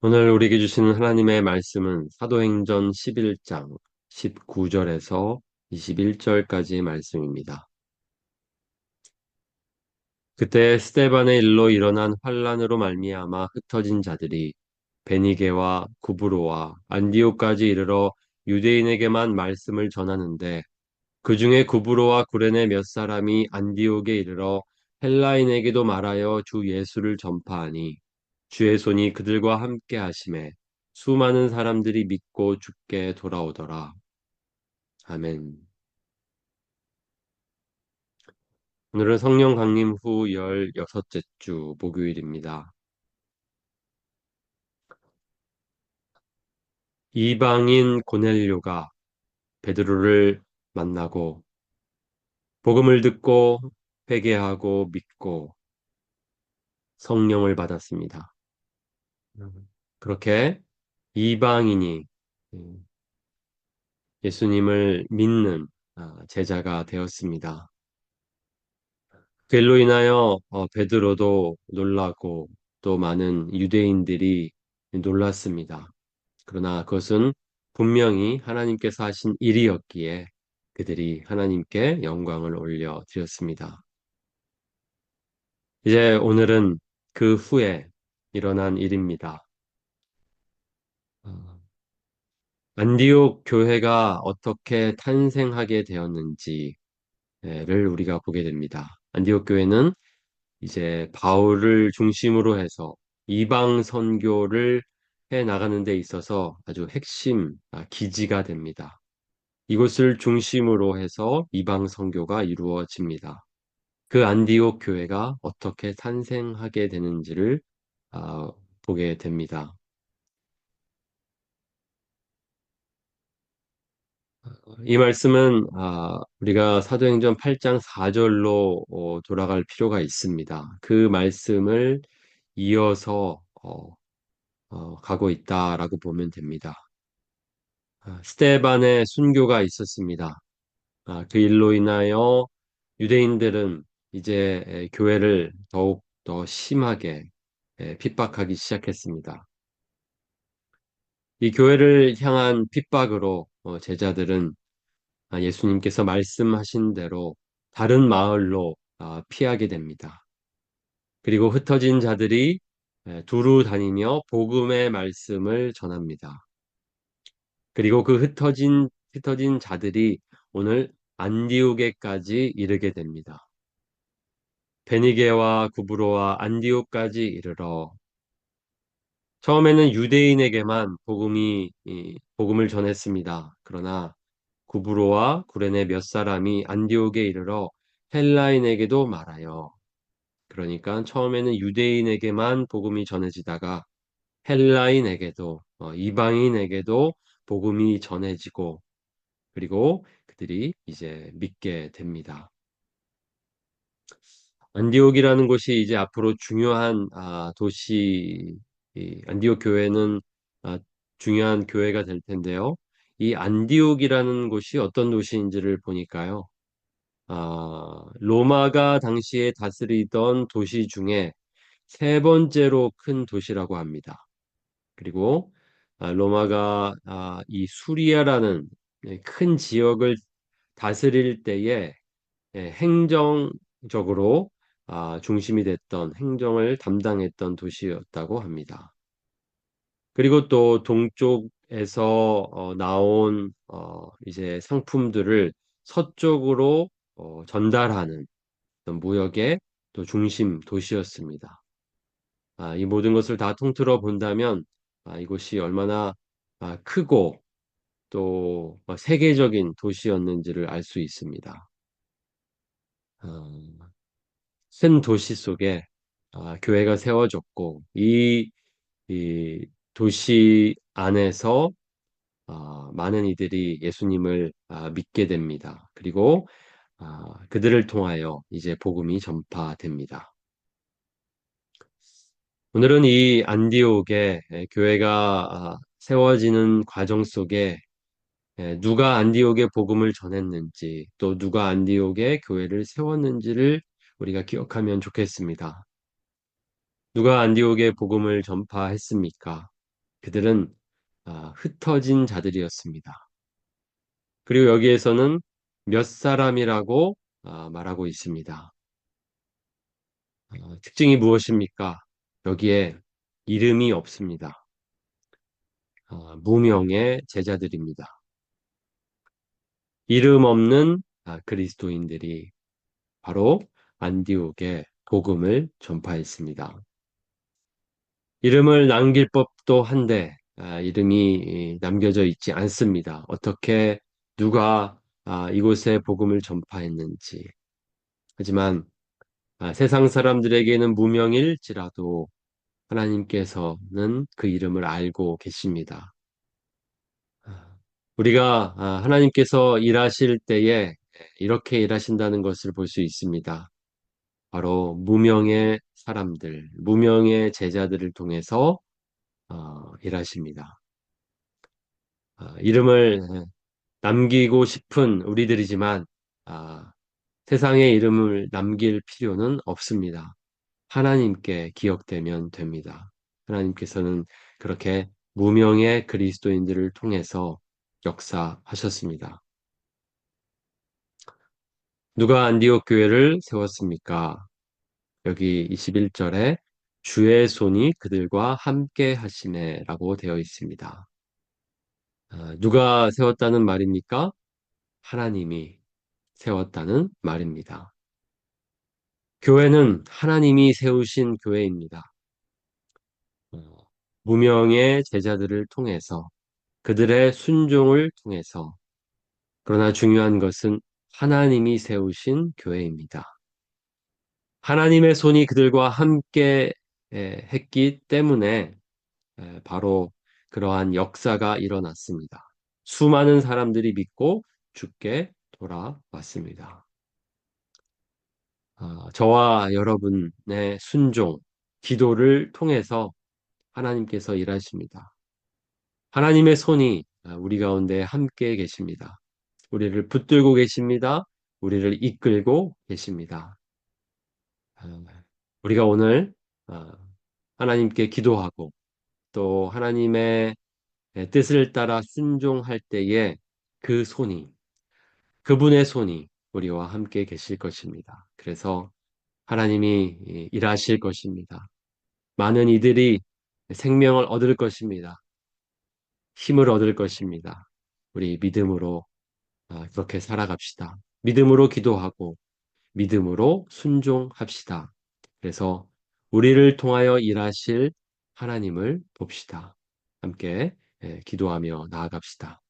오늘 우리에게 주시는 하나님의 말씀은 사도행전 11장 19절에서 21절까지의 말씀입니다. 그때 스데반의 일로 일어난 환란으로 말미암아 흩어진 자들이 베니게와 구브로와 안디옥까지 이르러 유대인에게만 말씀을 전하는데 그 중에 구브로와 구레네 몇 사람이 안디옥에 이르러 헬라인에게도 말하여 주 예수를 전파하니 주의 손이 그들과 함께 하심에 수많은 사람들이 믿고 주께 돌아오더라. 아멘. 오늘은 성령 강림 후 16째 주 목요일입니다. 이방인 고넬료가 베드로를 만나고 복음을 듣고 회개하고 믿고 성령을 받았습니다. 그렇게 이방인이 예수님을 믿는 제자가 되었습니다. 그로 인하여 베드로도 놀라고 또 많은 유대인들이 놀랐습니다. 그러나 그것은 분명히 하나님께서 하신 일이었기에 그들이 하나님께 영광을 올려드렸습니다. 이제 오늘은 그 후에 일어난 일입니다. 어, 안디옥 교회가 어떻게 탄생하게 되었는지를 우리가 보게 됩니다. 안디옥 교회는 이제 바울을 중심으로 해서 이방 선교를 해 나가는 데 있어서 아주 핵심 기지가 됩니다. 이곳을 중심으로 해서 이방 선교가 이루어집니다. 그 안디옥 교회가 어떻게 탄생하게 되는지를 보게 됩니다. 이 말씀은 우리가 사도행전 8장 4절로 돌아갈 필요가 있습니다. 그 말씀을 이어서 가고 있다라고 보면 됩니다. 스데반의 순교가 있었습니다. 그 일로 인하여 유대인들은 이제 교회를 더욱 더 심하게 핍박하기 시작했습니다. 이 교회를 향한 핍박으로 제자들은 예수님께서 말씀하신 대로 다른 마을로 피하게 됩니다. 그리고 흩어진 자들이 두루 다니며 복음의 말씀을 전합니다. 그리고 그 흩어진 자들이 오늘 안디옥에까지 이르게 됩니다. 베니게와 구브로와 안디옥까지 이르러 처음에는 유대인에게만 복음을 전했습니다. 그러나 구브로와 구레네 몇 사람이 안디옥에 이르러 헬라인에게도 말하여 그러니까 처음에는 유대인에게만 복음이 전해지다가 헬라인에게도 이방인에게도 복음이 전해지고 그리고 그들이 이제 믿게 됩니다. 안디옥이라는 곳이 이제 앞으로 중요한 도시, 이 안디옥 교회는 아, 중요한 교회가 될 텐데요. 이 안디옥이라는 곳이 어떤 도시인지를 보니까요. 로마가 당시에 다스리던 도시 중에 세 번째로 큰 도시라고 합니다. 그리고 로마가 이 수리아라는 큰 지역을 다스릴 때에 행정적으로 중심이 됐던 행정을 담당했던 도시였다고 합니다. 그리고 또 동쪽에서 나온 이제 상품들을 서쪽으로 전달하는 어떤 무역의 또 중심 도시였습니다. 이 모든 것을 다 통틀어 본다면 이곳이 얼마나 크고 또 세계적인 도시였는지를 알 수 있습니다. 어, 큰 도시 속에 교회가 세워졌고 이 도시 안에서 많은 이들이 예수님을 믿게 됩니다. 그리고 그들을 통하여 이제 복음이 전파됩니다. 오늘은 이 안디옥에 교회가 세워지는 과정 속에 누가 안디옥에 복음을 전했는지 또 누가 안디옥에 교회를 세웠는지를 우리가 기억하면 좋겠습니다. 누가 안디옥에 복음을 전파했습니까? 그들은 흩어진 자들이었습니다. 그리고 여기에서는 몇 사람이라고 말하고 있습니다. 특징이 무엇입니까? 여기에 이름이 없습니다. 무명의 제자들입니다. 이름 없는 그리스도인들이 바로 안디옥에 복음을 전파했습니다. 이름을 남길 법도 한데 이름이 남겨져 있지 않습니다. 어떻게 누가 이곳에 복음을 전파했는지. 하지만 세상 사람들에게는 무명일지라도 하나님께서는 그 이름을 알고 계십니다. 아, 우리가 하나님께서 일하실 때에 이렇게 일하신다는 것을 볼 수 있습니다. 바로 무명의 사람들, 무명의 제자들을 통해서 일하십니다. 이름을 남기고 싶은 우리들이지만 아, 세상의 이름을 남길 필요는 없습니다. 하나님께 기억되면 됩니다. 하나님께서는 그렇게 무명의 그리스도인들을 통해서 역사하셨습니다. 누가 안디옥 교회를 세웠습니까? 여기 21절에 주의 손이 그들과 함께 하시네라고 되어 있습니다. 누가 세웠다는 말입니까? 하나님이 세웠다는 말입니다. 교회는 하나님이 세우신 교회입니다. 어, 무명의 제자들을 통해서 그들의 순종을 통해서 그러나 중요한 것은 하나님이 세우신 교회입니다. 하나님의 손이 그들과 함께 했기 때문에 바로 그러한 역사가 일어났습니다. 수많은 사람들이 믿고 죽게 돌아왔습니다. 저와 여러분의 순종, 기도를 통해서 하나님께서 일하십니다. 하나님의 손이 우리 가운데 함께 계십니다. 우리를 붙들고 계십니다. 우리를 이끌고 계십니다. 아, 우리가 오늘 하나님께 기도하고 또 하나님의 뜻을 따라 순종할 때에 그 손이, 그분의 손이 우리와 함께 계실 것입니다. 그래서 하나님이 일하실 것입니다. 많은 이들이 생명을 얻을 것입니다. 힘을 얻을 것입니다. 우리 믿음으로 그렇게 살아갑시다. 믿음으로 기도하고 믿음으로 순종합시다. 그래서 우리를 통하여 일하실 하나님을 봅시다. 함께 기도하며 나아갑시다.